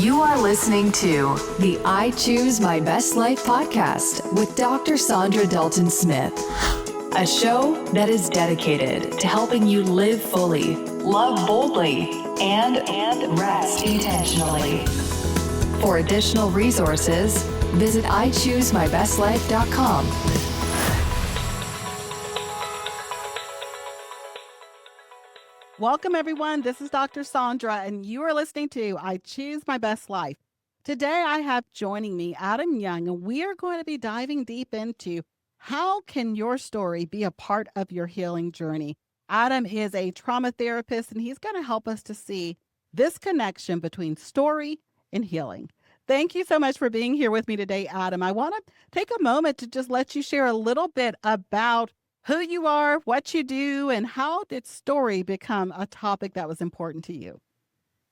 You are listening to the I Choose My Best Life podcast with Dr. Saundra Dalton-Smith, a show that is dedicated to helping you live fully, love boldly, and rest intentionally. For additional resources, visit ichoosemybestlife.com. Welcome, everyone. This is Dr. Saundra, and you are listening to I Choose My Best Life. Today, I have joining me Adam Young, and we are going to be diving deep into how can your story be a part of your healing journey. Adam is a trauma therapist, and he's going to help us to see this connection between story and healing. Thank you so much for being here with me today, Adam. I want to take a moment to just let you share a little bit about who you are, what you do, and how did story become a topic that was important to you?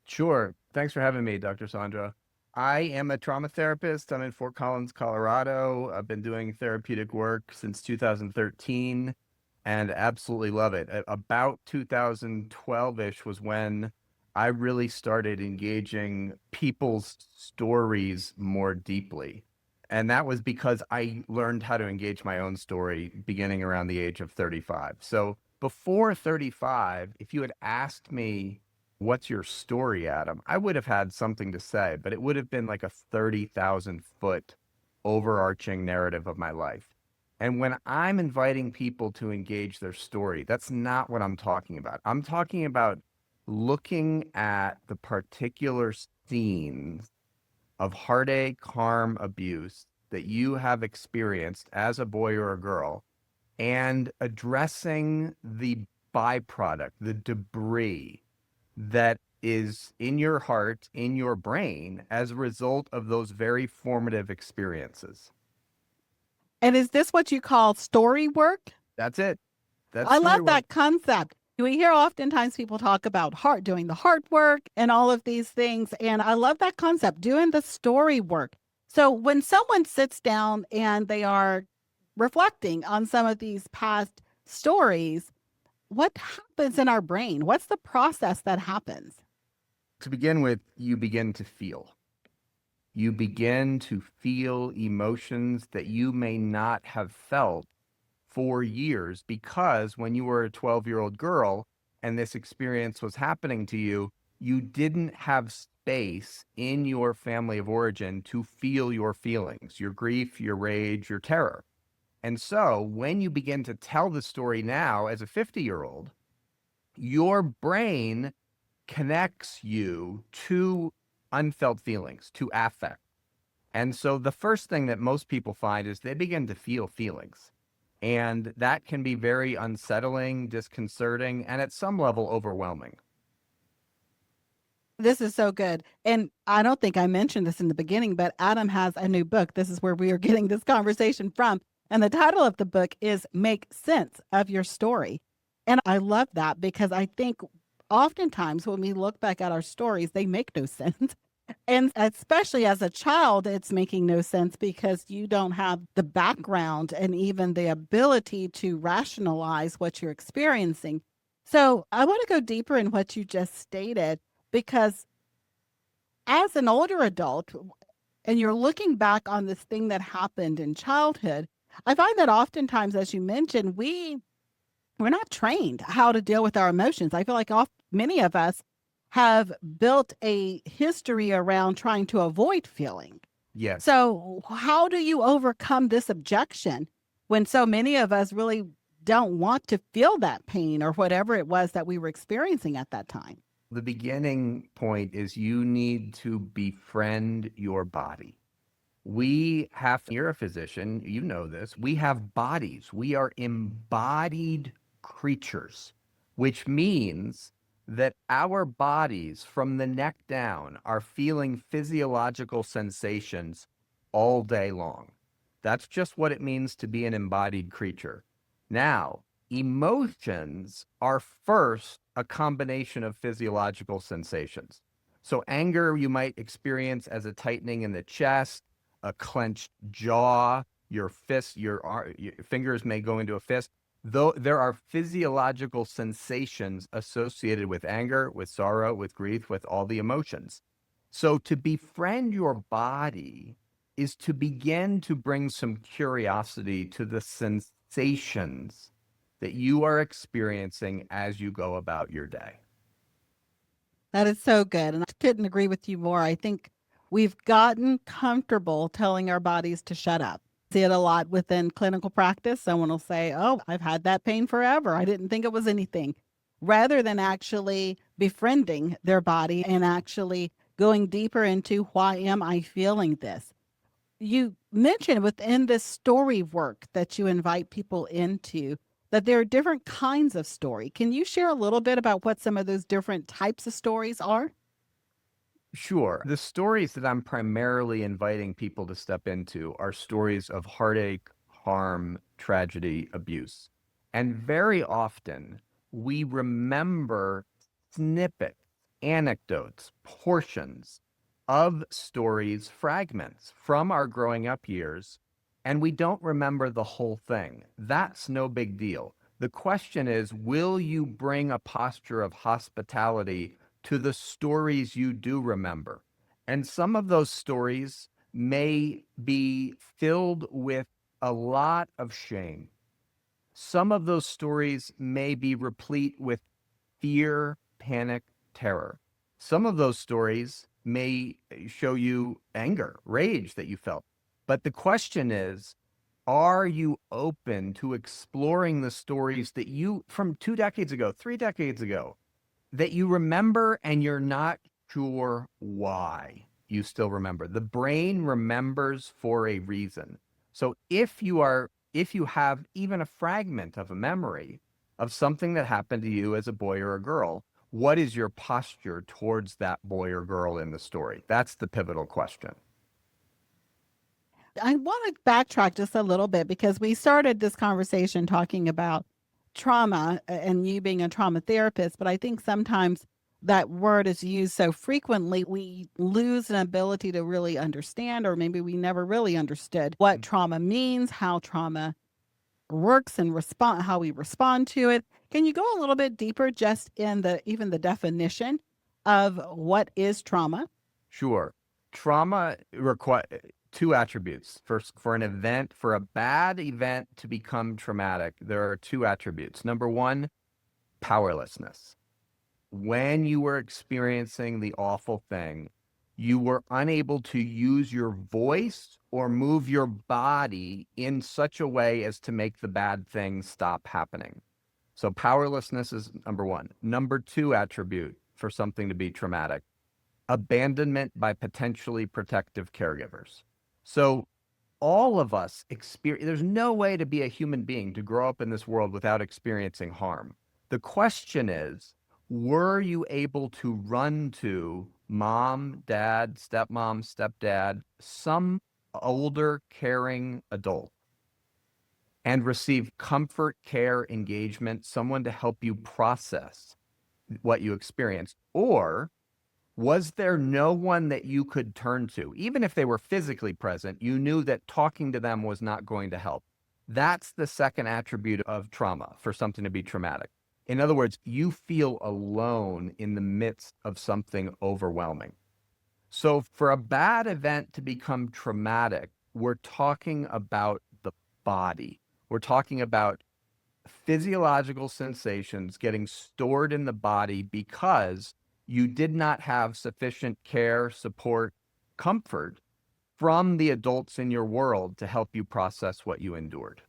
Sure. Thanks for having me, Dr. Saundra. I am a trauma therapist. I'm in Fort Collins, Colorado. I've been doing therapeutic work since 2013 and absolutely love it. About 2012-ish was when I really started engaging people's stories more deeply. And that was because I learned how to engage my own story beginning around the age of 35. So before 35, if you had asked me, what's your story, Adam? I would have had something to say, but it would have been like a 30,000 foot overarching narrative of my life. And when I'm inviting people to engage their story, that's not what I'm talking about. I'm talking about looking at the particular scenes of heartache, harm, abuse that you have experienced as a boy or a girl, and addressing the byproduct, the debris that is in your heart, in your brain, as a result of those very formative experiences. And is this what you call story work? That's it. I love that concept. We hear oftentimes people talk about doing the heart work and all of these things. And I love that concept, doing the story work. So when someone sits down and they are reflecting on some of these past stories, what happens in our brain? What's the process that happens? To begin with, you begin to feel. You begin to feel emotions that you may not have felt for years, because when you were a 12-year-old girl and this experience was happening to you, you didn't have space in your family of origin to feel your feelings, your grief, your rage, your terror. And so when you begin to tell the story now as a 50-year-old, your brain connects you to unfelt feelings, to affect. And so the first thing that most people find is they begin to feel feelings. And that can be very unsettling, disconcerting, and at some level overwhelming. This is so good. And I don't think I mentioned this in the beginning, but Adam has a new book. This is where we are getting this conversation from. And the title of the book is Make Sense of Your Story. And I love that because I think oftentimes when we look back at our stories, they make no sense. And especially as a child, it's making no sense because you don't have the background and even the ability to rationalize what you're experiencing. So I want to go deeper in what you just stated, because as an older adult, and you're looking back on this thing that happened in childhood, I find that oftentimes, as you mentioned, we're not trained how to deal with our emotions. I feel like many of us have built a history around trying to avoid feeling. Yes. So how do you overcome this objection when so many of us really don't want to feel that pain or whatever it was that we were experiencing at that time? The beginning point is you need to befriend your body. You're a physician, you know this, we have bodies. We are embodied creatures, which means that our bodies from the neck down are feeling physiological sensations all day long. That's just what it means to be an embodied creature. Now, emotions are first a combination of physiological sensations. So anger you might experience as a tightening in the chest, a clenched jaw, your fingers may go into a fist. Though there are physiological sensations associated with anger, with sorrow, with grief, with all the emotions. So to befriend your body is to begin to bring some curiosity to the sensations that you are experiencing as you go about your day. That is so good. And I couldn't agree with you more. I think we've gotten comfortable telling our bodies to shut up. See it a lot within clinical practice. Someone will say, "Oh, I've had that pain forever. I didn't think it was anything," rather than actually befriending their body and actually going deeper into why am I feeling this? You mentioned within this story work that you invite people into that there are different kinds of story. Can you share a little bit about what some of those different types of stories are? Sure. The stories that I'm primarily inviting people to step into are stories of heartache, harm, tragedy, abuse. And very often we remember snippets, anecdotes, portions of stories, fragments from our growing up years, and we don't remember the whole thing. That's no big deal. The question is, will you bring a posture of hospitality to the stories you do remember? And some of those stories may be filled with a lot of shame. Some of those stories may be replete with fear, panic, terror. Some of those stories may show you anger, rage that you felt. But the question is, are you open to exploring the stories that you, from 2 decades ago, 3 decades ago, that you remember and you're not sure why you still remember? The brain remembers for a reason. So if you have even a fragment of a memory of something that happened to you as a boy or a girl, what is your posture towards that boy or girl in the story? That's the pivotal question. I want to backtrack just a little bit because we started this conversation talking about trauma and you being a trauma therapist, but I think sometimes that word is used so frequently, we lose an ability to really understand, or maybe we never really understood what trauma means, how trauma works and respond, how we respond to it. Can you go a little bit deeper just in the even the definition of what is trauma? Sure. Trauma require two attributes. First, for an event, for a bad event to become traumatic, there are two attributes. Number one, powerlessness. When you were experiencing the awful thing, you were unable to use your voice or move your body in such a way as to make the bad thing stop happening. So powerlessness is number one. Number two attribute for something to be traumatic, abandonment by potentially protective caregivers. So all of us experience, there's no way to be a human being to grow up in this world without experiencing harm. The question is, were you able to run to mom, dad, stepmom, stepdad, some older caring adult and receive comfort, care, engagement, someone to help you process what you experienced? Or was there no one that you could turn to? Even if they were physically present, you knew that talking to them was not going to help. That's the second attribute of trauma, for something to be traumatic. In other words, you feel alone in the midst of something overwhelming. So for a bad event to become traumatic, we're talking about the body. We're talking about physiological sensations getting stored in the body because you did not have sufficient care, support, comfort from the adults in your world to help you process what you endured.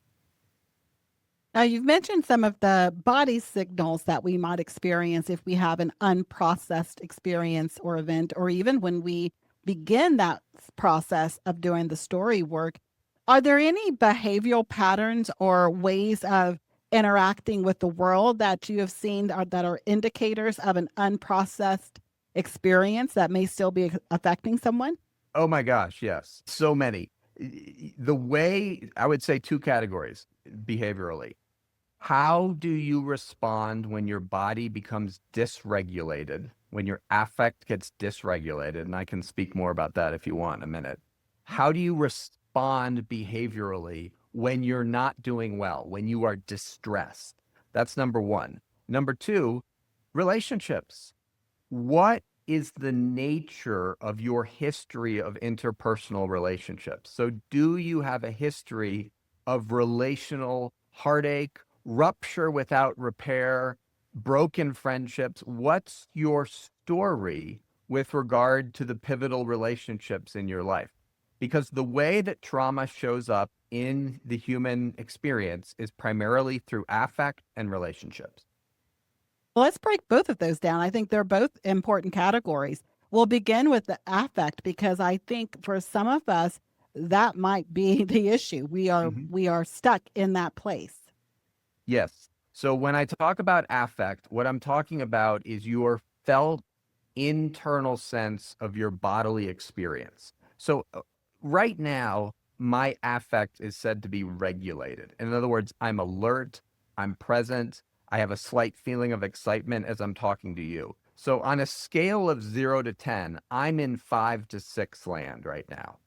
Now, you've mentioned some of the body signals that we might experience if we have an unprocessed experience or event, or even when we begin that process of doing the story work. Are there any behavioral patterns or ways of interacting with the world that you have seen that are indicators of an unprocessed experience that may still be affecting someone? Oh my gosh, yes. So many. The way I would say two categories behaviorally. How do you respond when your body becomes dysregulated, when your affect gets dysregulated? And I can speak more about that if you want in a minute. How do you respond behaviorally when you're not doing well, when you are distressed? That's number one. Number two, relationships. What is the nature of your history of interpersonal relationships. So do you have a history of relational heartache, rupture without repair, broken friendships? What's your story with regard to the pivotal relationships in your life? Because the way that trauma shows up in the human experience is primarily through affect and relationships. Well, let's break both of those down. I think they're both important categories. We'll begin with the affect because I think for some of us that might be the issue. We are stuck in that place. Yes. So when I talk about affect, what I'm talking about is your felt internal sense of your bodily experience. So right now, my affect is said to be regulated. In other words, I'm alert, I'm present, I have a slight feeling of excitement as I'm talking to you. So on a scale of 0 to 10, I'm in 5 to 6 land right now.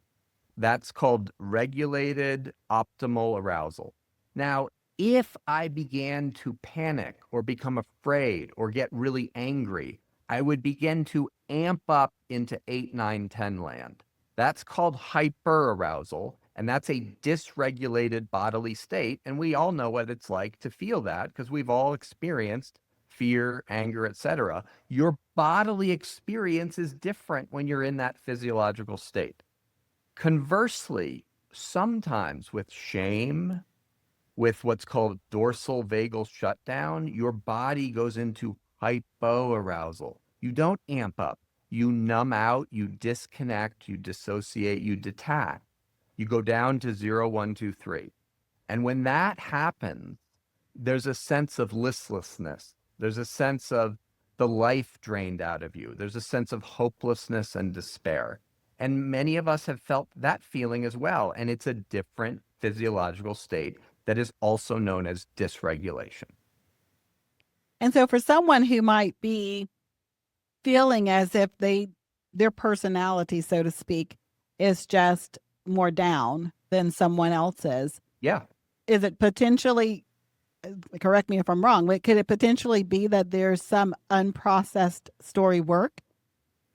That's called regulated optimal arousal. Now, if I began to panic or become afraid or get really angry, I would begin to amp up into 8, 9, 10 land. That's called hyperarousal, and that's a dysregulated bodily state. And we all know what it's like to feel that because we've all experienced fear, anger, etc. Your bodily experience is different when you're in that physiological state. Conversely, sometimes with shame, with what's called dorsal vagal shutdown, your body goes into hypoarousal. You don't amp up. You numb out, you disconnect, you dissociate, you detach. You go down to 0, 1, 2, 3. And when that happens, there's a sense of listlessness. There's a sense of the life drained out of you. There's a sense of hopelessness and despair. And many of us have felt that feeling as well. And it's a different physiological state that is also known as dysregulation. And so for someone who might be feeling as if their personality, so to speak, is just more down than someone else's, Yeah, is it potentially, correct me if I'm wrong, but could it potentially be that there's some unprocessed story work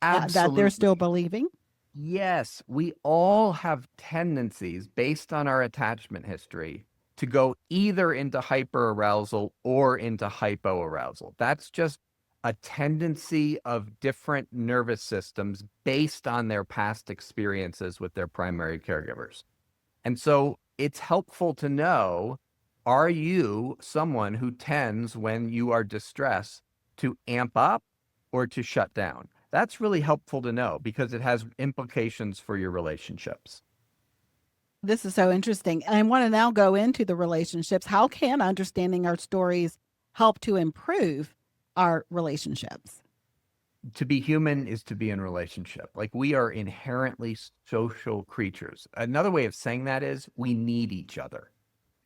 that they're still absolutely. believing? Yes, we all have tendencies based on our attachment history to go either into hyperarousal or into hypoarousal. That's just a tendency of different nervous systems based on their past experiences with their primary caregivers. And so it's helpful to know, are you someone who tends, when you are distressed, to amp up or to shut down? That's really helpful to know because it has implications for your relationships. This is so interesting. I want to now go into the relationships. How can understanding our stories help to improve our relationships? To be human is to be in relationship. Like, we are inherently social creatures. Another way of saying that is we need each other.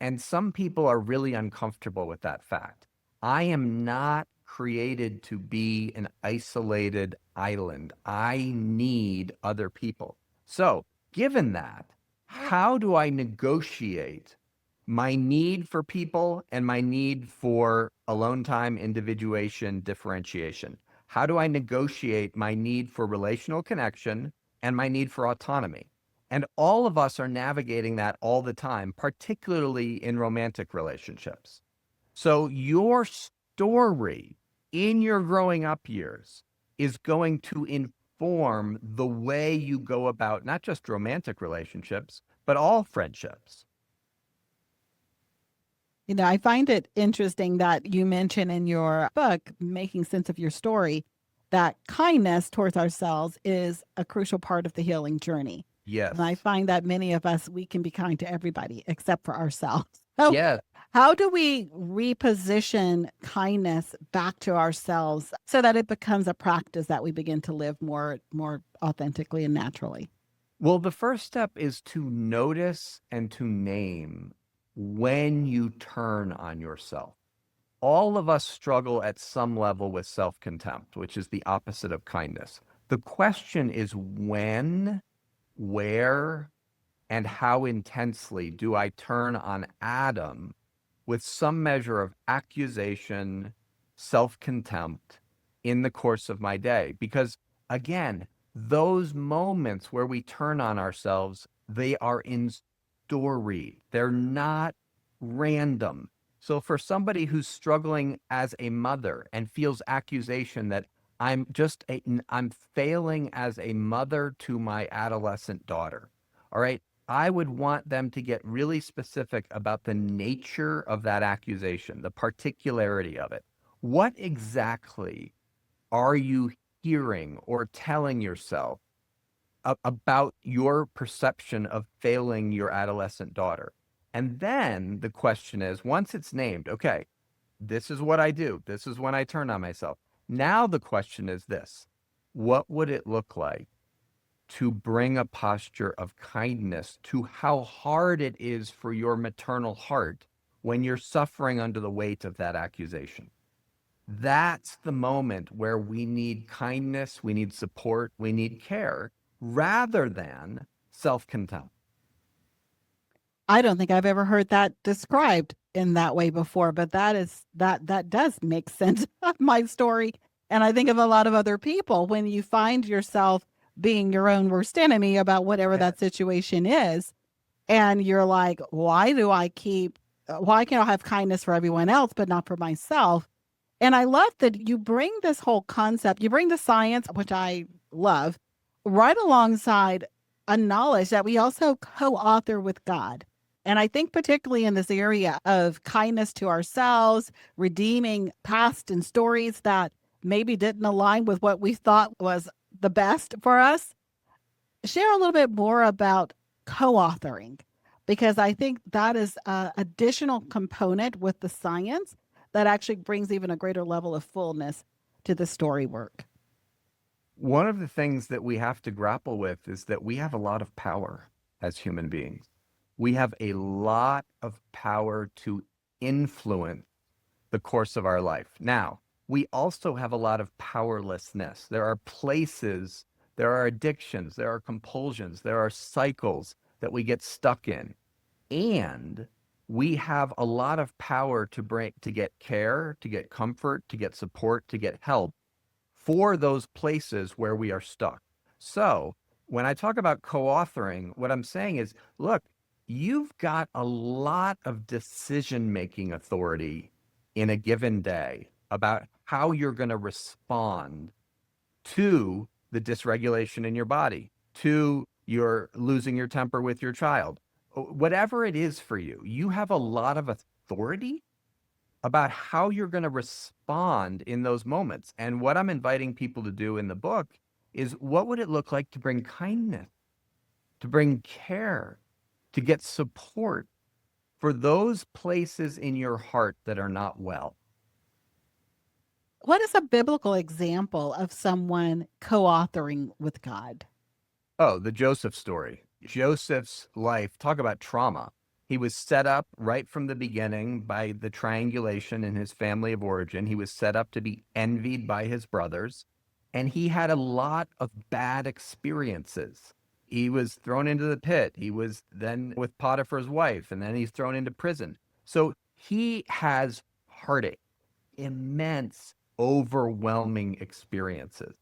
And some people are really uncomfortable with that fact. I am not created to be an isolated island. I need other people. So, given that, how do I negotiate my need for people and my need for alone time, individuation, differentiation? How do I negotiate my need for relational connection and my need for autonomy? And all of us are navigating that all the time, particularly in romantic relationships. So your story in your growing up years is going to inform the way you go about not just romantic relationships, but all friendships. You know, I find it interesting that you mention in your book, Making Sense of Your Story, that kindness towards ourselves is a crucial part of the healing journey. And I Yes. find that many of us, we can be kind to everybody except for ourselves. So, Yes. how do we reposition kindness back to ourselves so that it becomes a practice that we begin to live more authentically and naturally? Well, the first step is to notice and to name when you turn on yourself. All of us struggle at some level with self-contempt, which is the opposite of kindness. The question is when, where, and how intensely do I turn on Adam with some measure of accusation, self-contempt in the course of my day? Because again, those moments where we turn on ourselves, they are in story. They're not random. So for somebody who's struggling as a mother and feels accusation that I'm failing as a mother to my adolescent daughter. All right. I would want them to get really specific about the nature of that accusation, the particularity of it. What exactly are you hearing or telling yourself about your perception of failing your adolescent daughter? And then the question is, once it's named, okay, this is what I do. This is when I turn on myself. Now the question is this: what would it look like to bring a posture of kindness to how hard it is for your maternal heart when you're suffering under the weight of that accusation? That's the moment where we need kindness, we need support, we need care, rather than self-contempt. I don't think I've ever heard that described in that way before, but that does make sense of my story. And I think of a lot of other people when you find yourself being your own worst enemy about whatever that situation is. And you're like, why can't I have kindness for everyone else, but not for myself? And I love that you bring this whole concept, you bring the science, which I love, right alongside a knowledge that we also co-author with God. And I think particularly in this area of kindness to ourselves, redeeming past and stories that maybe didn't align with what we thought was the best for us, share a little bit more about co-authoring, because I think that is an additional component with the science that actually brings even a greater level of fullness to the story work. One of the things that we have to grapple with is that we have a lot of power as human beings. We have a lot of power to influence the course of our life. Now, we also have a lot of powerlessness. There are places, there are addictions, there are compulsions, there are cycles that we get stuck in. And we have a lot of power to get care, to get comfort, to get support, to get help for those places where we are stuck. So when I talk about co-authoring, what I'm saying is, look, you've got a lot of decision-making authority in a given day about how you're going to respond to the dysregulation in your body, to your losing your temper with your child. Whatever it is for you, you have a lot of authority about how you're going to respond in those moments. And what I'm inviting people to do in the book is, what would it look like to bring kindness, to bring care, to get support for those places in your heart that are not well? What is a biblical example of someone co-authoring with God? Oh, the Joseph story. Joseph's life, talk about trauma. He was set up right from the beginning by the triangulation in his family of origin. He was set up to be envied by his brothers, and he had a lot of bad experiences. He was thrown into the pit. He was then with Potiphar's wife, and then he's thrown into prison. So he has heartache, immense, overwhelming experiences.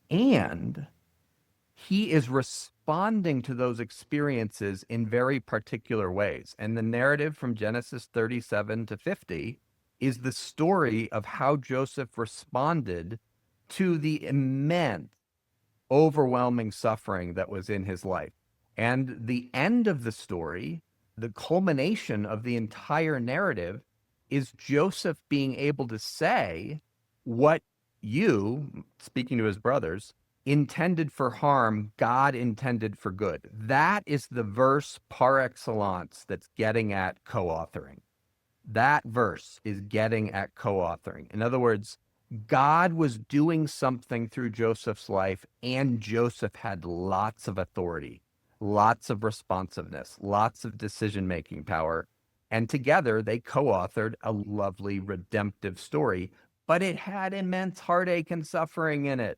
And he is responding to those experiences in very particular ways. And the narrative from Genesis 37 to 50 is the story of how Joseph responded to the immense, overwhelming suffering that was in his life. And the end of the story, the culmination of the entire narrative, is Joseph being able to say, what you, speaking to his brothers, intended for harm, God intended for good. That is the verse par excellence that's getting at co-authoring. That verse is getting at co-authoring. In other words, God was doing something through Joseph's life, and Joseph had lots of authority, lots of responsiveness, lots of decision-making power. And together they co-authored a lovely redemptive story, but it had immense heartache and suffering in it.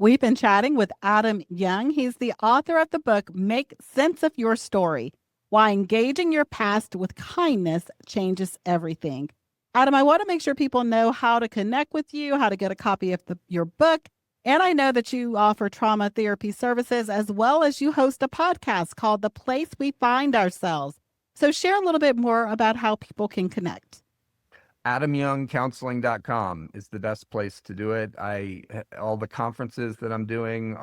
We've been chatting with Adam Young. He's the author of the book, Make Sense of Your Story: Why Engaging Your Past with Kindness Changes Everything. Adam, I want to make sure people know how to connect with you, how to get a copy of your book. And I know that you offer trauma therapy services as well as you host a podcast called The Place We Find Ourselves. So share a little bit more about how people can connect. AdamYoungCounseling.com is the best place to do it. All the conferences that I'm doing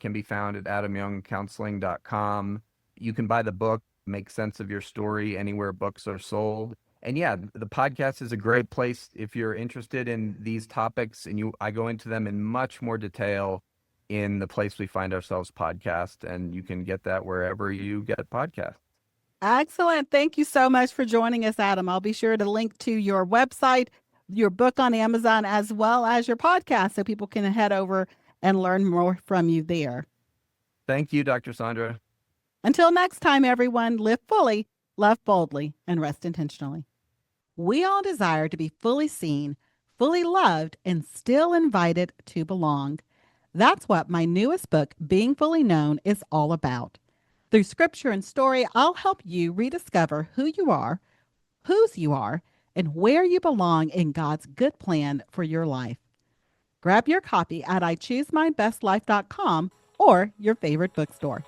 can be found at AdamYoungCounseling.com. You can buy the book, Make Sense of Your Story, anywhere books are sold. And yeah, the podcast is a great place if you're interested in these topics, and I go into them in much more detail in the Place We Find Ourselves podcast, and you can get that wherever you get podcasts. Excellent. Thank you so much for joining us, Adam. I'll be sure to link to your website, your book on Amazon, as well as your podcast so people can head over and learn more from you there. Thank you, Dr. Saundra. Until next time, everyone, live fully, love boldly, and rest intentionally. We all desire to be fully seen, fully loved, and still invited to belong. That's what my newest book, Being Fully Known, is all about. Through scripture and story, I'll help you rediscover who you are, whose you are, and where you belong in God's good plan for your life. Grab your copy at ichoosemybestlife.com or your favorite bookstore.